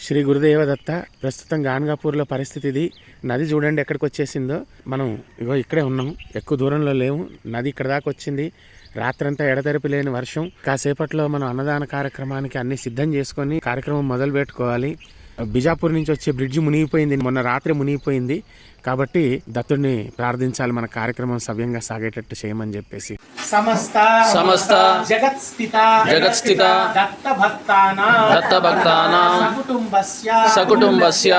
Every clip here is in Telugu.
శ్రీ గురుదేవ దత్త. ప్రస్తుతం గాన్గాపూర్లో పరిస్థితి ఇది. నది చూడండి ఎక్కడికి వచ్చేసిందో. మనం ఇగో ఇక్కడే ఉన్నాం, ఎక్కువ దూరంలో లేవు. నది ఇక్కడ దాకా వచ్చింది. రాత్రంతా ఎడతెరిపి లేని వర్షం. కాసేపట్లో మనం అన్నదాన కార్యక్రమానికి అన్ని సిద్ధం చేసుకొని కార్యక్రమం మొదలు పెట్టుకోవాలి. బిజాపూర్ నుంచి వచ్చే బ్రిడ్జి మునిగిపోయింది, మొన్న రాత్రి మునిగిపోయింది. కాబట్టి దత్తుడిని ప్రార్థించాలి, మన కార్యక్రమం సవ్యంగా సాగేటట్టు చేయమని చెప్పేసి. సమస్త జగత్స్థిత దత్త భక్తానాం సకుటుంబస్య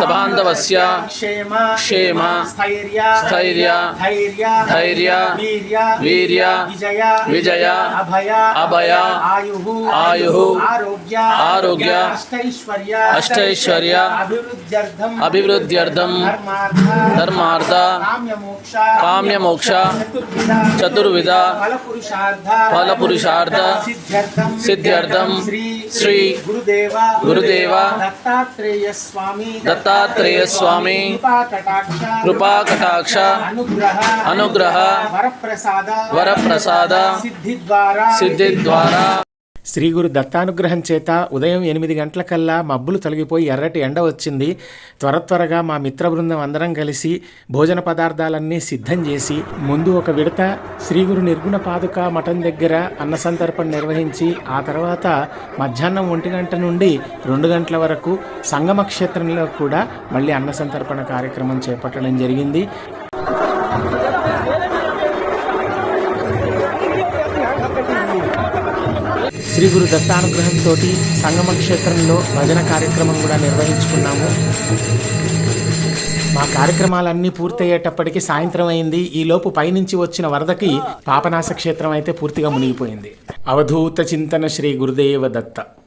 సబాంధవస్య క్షేమ స్థైర్య ధైర్య వీర్య విజయ అభయ ఆయుః ఆరోగ్య అష్టైశ్వర్య అభివృద్ధ్యర్థం ధర్మార్థ కామ్యమోక్ష చతుర్విధ ఫలపురుషార్థ సిద్ధ్యర్థం శ్రీ గురుదేవ దత్తాత్రేయ స్వామి కృపాకటాక్ష అనుగ్రహ వరప్రసాద సిద్ధి ద్వారా శ్రీ గురు దత్తానుగ్రహం చేత ఉదయం 8 గంటలకల్లా మబ్బులు తొలగిపోయి ఎర్రటి ఎండ వచ్చింది. త్వరగా మా మిత్ర బృందం అందరం కలిసి భోజన పదార్థాలన్నీ సిద్ధం చేసి ముందు ఒక విడత శ్రీ గురు నిర్గుణ పాదుక మఠం దగ్గర అన్న సంతర్పణ నిర్వహించి ఆ తర్వాత మధ్యాహ్నం 1 గంట నుండి 2 గంటల వరకు సంగమ క్షేత్రంలో కూడా మళ్ళీ అన్న సంతర్పణ కార్యక్రమం చేపట్టడం జరిగింది. శ్రీ గురు దత్తానుగ్రహంతో సంగమ క్షేత్రంలో భజన కార్యక్రమం కూడా నిర్వహించుకున్నాము. మా కార్యక్రమాలన్నీ పూర్తయ్యేటప్పటికి సాయంత్రం అయింది. ఈలోపు పైనుంచి వచ్చిన వరదకి పాపనాశ క్షేత్రం అయితే పూర్తిగా మునిగిపోయింది. అవధూత చింతన శ్రీ గురుదేవ దత్త.